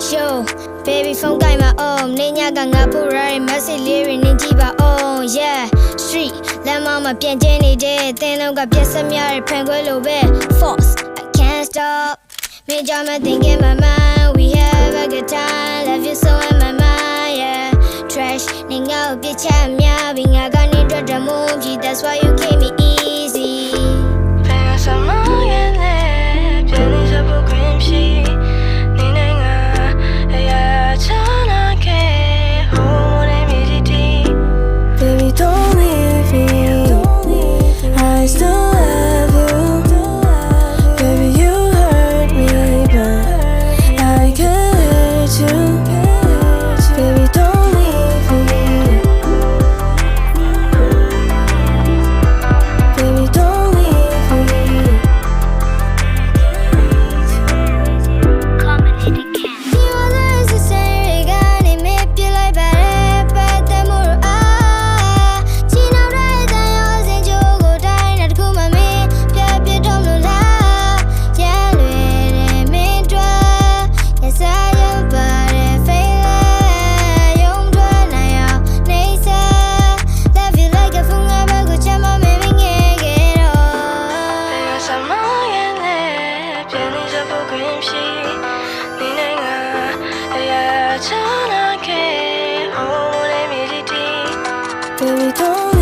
Yo, baby phone guy my own. Niña ganga pura messy lyric ninjiba oh yeah. Street, let mama pian jenny day. Then I got piece of yard penguin bit. Force, I can't stop. Me drama thinking my mind. We have a good time. Love you so in my mind, yeah. Trash, ninga upi chamya. Vinga gani dra moji. That's why you gave me easy. Baby, don't leave me. I still love you. Baby, you hurt me, but I can't hurt you. Baby, don't leave me. Baby, don't leave me. You are the necessary guy. They make you like bad, but the more she now right than yours and you go die. Not cool, my man. Pia don't know la. Yeah, me try. Yes, I am, but if I you don't now. Nice, love you like a fool. I'm a good chama, maybe get Baby, don't